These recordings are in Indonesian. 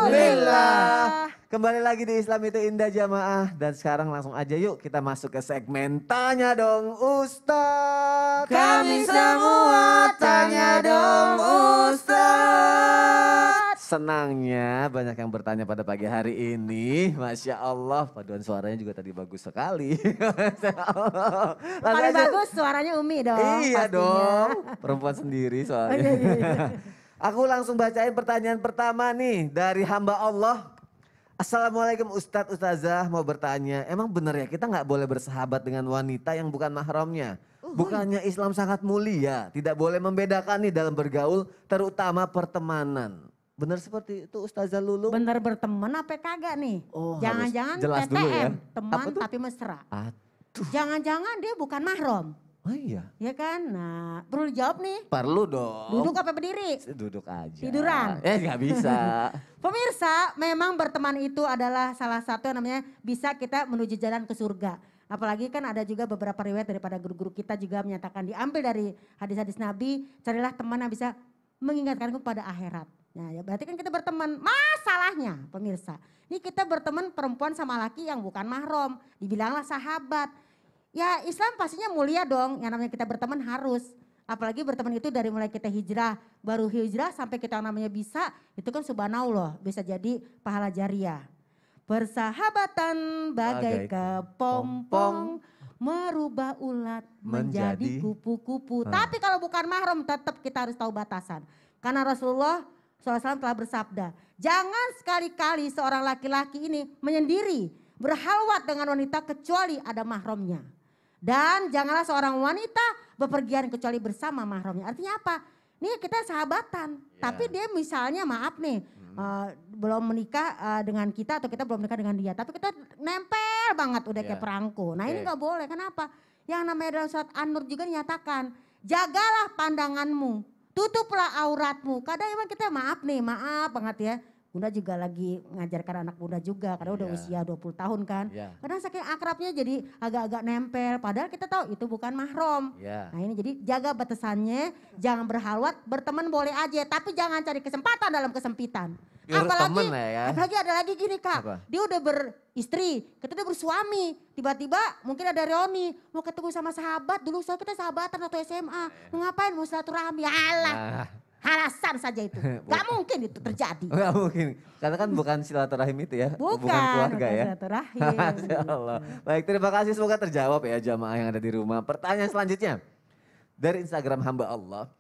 Alhamdulillah. Kembali lagi di Islam itu Indah Jamaah. Dan sekarang langsung aja yuk kita masuk ke segmen Tanya Dong Ustadz. Kami semua tanya dong Ustadz. Senangnya banyak yang bertanya pada pagi hari ini. Masya Allah, paduan suaranya juga tadi bagus sekali. Masya Allah. Paling bagus suaranya Umi dong. Iya pastinya. dong, perempuan sendiri soalnya. Aku langsung bacain pertanyaan pertama nih dari hamba Allah. Assalamualaikum Ustadz Ustazah, mau bertanya, emang benar ya kita nggak boleh bersahabat dengan wanita yang bukan mahramnya? Bukannya Islam sangat mulia, tidak boleh membedakan nih dalam bergaul, terutama pertemanan. Benar seperti itu Ustazah Lulu? Bener berteman apa kagak nih? Oh, Jangan-jangan harus jelas TTM, dulu ya. teman Apa tuh? tapi mesra. Aduh, Jangan-jangan dia bukan mahram. oh iya, Ya kan? Nah, perlu dijawab nih. perlu dong. Duduk apa berdiri? Duduk aja. Tiduran? Nggak bisa. Pemirsa, memang berteman itu adalah salah satu yang namanya bisa kita menuju jalan ke surga. Apalagi kan ada juga beberapa riwayat daripada guru-guru kita juga menyatakan diambil dari hadis-hadis Nabi, carilah teman yang bisa mengingatkanku pada akhirat. Nah, ya berarti kan kita berteman. Masalahnya pemirsa, ini kita berteman perempuan sama laki yang bukan mahram, dibilanglah sahabat. Ya Islam pastinya mulia dong, yang namanya kita berteman harus. Apalagi berteman itu dari mulai kita hijrah, baru hijrah sampai kita yang namanya bisa, itu kan subhanallah bisa jadi pahala jariah. Persahabatan bagai kepompong, merubah ulat menjadi kupu-kupu. Tapi kalau bukan mahram tetap kita harus tahu batasan. Karena Rasulullah SAW telah bersabda, jangan sekali-kali seorang laki-laki ini menyendiri, berhalwat dengan wanita kecuali ada mahramnya. Dan janganlah seorang wanita bepergian kecuali bersama mahramnya. Artinya apa? Nih kita sahabatan, tapi dia misalnya maaf nih, belum menikah dengan kita atau kita belum menikah dengan dia. Tapi kita nempel banget udah kayak perangko. Nah ini gak boleh, kenapa? Yang namanya dalam surat An-Nur juga dinyatakan, jagalah pandanganmu, tutuplah auratmu. Kadang emang kita maaf banget ya. Bunda juga lagi ngajarkan anak Bunda juga karena udah usia 20 tahun kan. Kadang saking akrabnya jadi agak-agak nempel padahal kita tahu itu bukan mahram. Nah ini jadi jaga batasannya, jangan berhalwat, berteman boleh aja tapi jangan cari kesempatan dalam kesempitan. Apalagi ada lagi gini Kak, dia udah beristri, kita udah bersuami, tiba-tiba mungkin ada reuni, mau ketemu sama sahabat, dulu kita sahabatan atau SMA, mau ngapain, mau silaturahmi, alah. Alasan saja itu, gak mungkin itu terjadi. Gak mungkin, karena kan bukan silaturahim itu ya, bukan keluarga ya. Silaturahim. Masya Allah. Baik, terima kasih, semoga terjawab ya jamaah yang ada di rumah. Pertanyaan selanjutnya dari Instagram hamba Allah,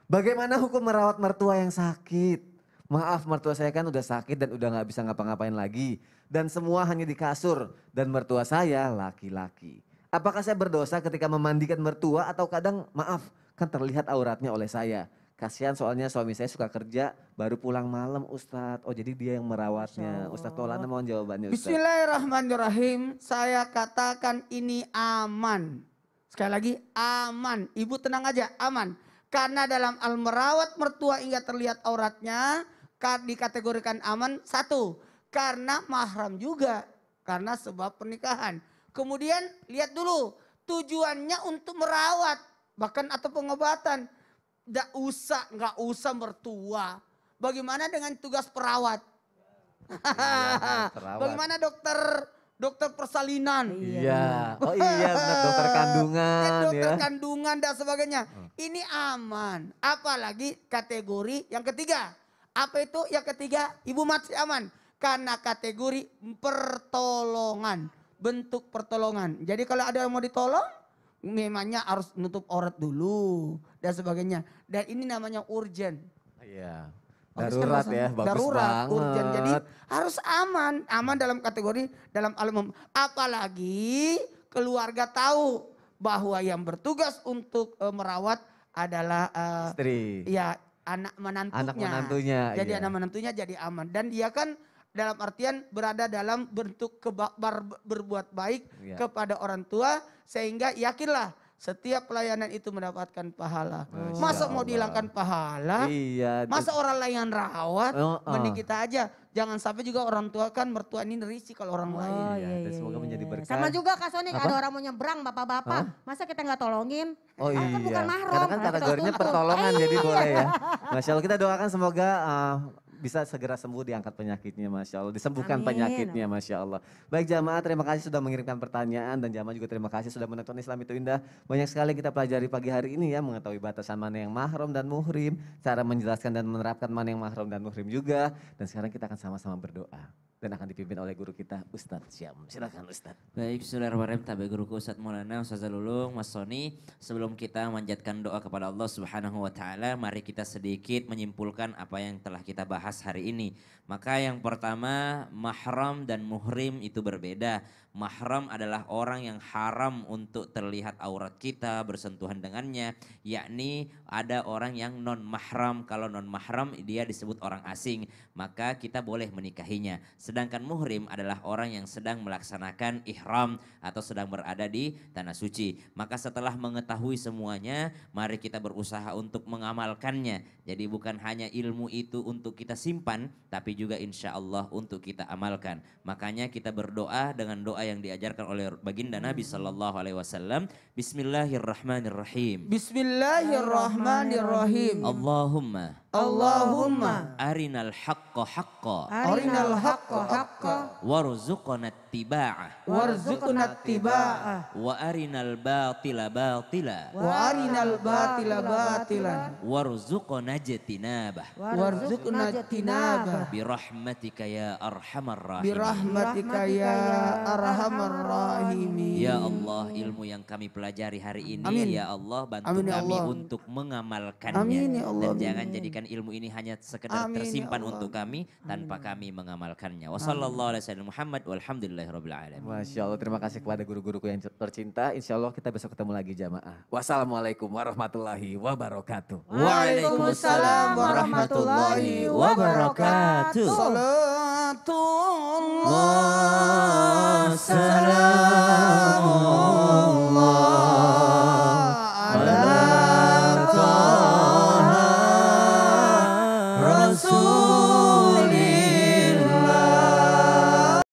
bagaimana hukum merawat mertua yang sakit? Maaf, mertua saya kan udah sakit dan udah gak bisa ngapa-ngapain lagi. Dan semua hanya di kasur dan mertua saya laki-laki. Apakah saya berdosa ketika memandikan mertua atau kadang maaf kan terlihat auratnya oleh saya. Kasihan soalnya suami saya suka kerja baru pulang malam Ustadz. Oh jadi dia yang merawatnya. Ustadz Maulana mohon jawabannya Ustadz. Bismillahirrahmanirrahim. Saya katakan ini aman. Sekali lagi aman. Ibu tenang aja aman. Karena dalam merawat mertua hingga terlihat auratnya dikategorikan aman. Satu, karena mahram juga. Karena sebab pernikahan. Kemudian lihat dulu tujuannya untuk merawat. Bahkan atau pengobatan. Nggak usah mertua. Bagaimana dengan tugas perawat? Bagaimana dokter persalinan? Iya. Oh iya benar dokter kandungan dokter kandungan dan sebagainya. Ini aman. Apalagi kategori yang ketiga. Apa itu yang ketiga? Ibu masih aman. Karena kategori pertolongan. Bentuk pertolongan. Jadi kalau ada yang mau ditolong. Memangnya harus nutup aurat dulu dan sebagainya. Dan ini namanya urgent. Iya. Darurat ya, bagus darurat, banget. Urgent. Jadi harus aman. Aman dalam kategori dalam alam. Apalagi keluarga tahu bahwa yang bertugas untuk merawat adalah istri. Ya anak menantunya. Anak menantunya. Jadi anak menantunya jadi aman. Dan dia kan dalam artian berada dalam bentuk berbuat baik kepada orang tua. Sehingga yakinlah setiap pelayanan itu mendapatkan pahala. Masa mau dihilangkan pahala? Iya. Masa orang lain yang rawat? Mending kita aja. Jangan sampai juga orang tua kan mertua ini risih kalau orang lain. Dan semoga menjadi berkah. Sama juga Kak Sonic ada orang mau nyebrang bapak-bapak. Masa kita gak tolongin? Oh iya. Kan bukan mahram. Karena kan kategorinya pertolongan jadi boleh ya. Masya Allah kita doakan semoga bisa segera sembuh, diangkat penyakitnya Masya Allah. Disembuhkan Amin. penyakitnya Masya Allah. Baik jamaah, terima kasih sudah mengirimkan pertanyaan. Dan jamaah juga terima kasih sudah menonton Islam Itu Indah. Banyak sekali kita pelajari pagi hari ini ya, mengetahui batasan mana yang mahram dan muhrim. Cara menjelaskan dan menerapkan mana yang mahram dan muhrim juga. Dan sekarang kita akan sama-sama berdoa. Dan akan dipimpin oleh guru kita Ustadz Syam. Silakan Ustadz. Baik, bismillahirrahmanirrahim. Tabe guruku Ustadz Maulana, Ustadz Lulung, Mas Soni. Sebelum kita manjatkan doa kepada Allah Subhanahu wa taala, mari kita sedikit menyimpulkan apa yang telah kita bahas hari ini. Maka yang pertama, mahram dan muhrim itu berbeda. Mahram adalah orang yang haram untuk terlihat aurat kita, bersentuhan dengannya, yakni ada orang yang non mahram. Kalau non mahram dia disebut orang asing, maka kita boleh menikahinya. Sedangkan muhrim adalah orang yang sedang melaksanakan ihram atau sedang berada di tanah suci. Maka setelah mengetahui semuanya, mari kita berusaha untuk mengamalkannya. Jadi bukan hanya ilmu itu untuk kita simpan, tapi juga insya Allah untuk kita amalkan. Makanya kita berdoa dengan doa yang diajarkan oleh baginda Nabi Sallallahu Alaihi Wasallam. Bismillahirrahmanirrahim. Bismillahirrahmanirrahim. Allahumma Allahumma arinal haqqa haqqa arinal haqqa haqqa warzuqna ittiba'ah warzuqna ittiba'ah wa arinal batila batila wa arinal batila batilan warzuqna ijtinabah warzuqna ijtinabah birahmatika ya arhamar rahimin. birahmatika ya arhamar rahimin. Ya Allah, ilmu yang kami pelajari hari ini, Amin. ya Allah bantu Amin, ya kami Allah. untuk mengamalkannya. Amin, ya Allah. Dan jangan jadikan ilmu ini hanya sekedar Amin, ya tersimpan Allah. untuk kami tanpa kami mengamalkannya. Wassalamualaikum Muhammad walhamdulillahirabbil alamin. Masya Allah, terima kasih kepada guru-guruku yang tercinta. Insya Allah kita besok ketemu lagi jamaah. Wassalamualaikum warahmatullahi wabarakatuh. Waalaikumsalam warahmatullahi wabarakatuh. Salatullah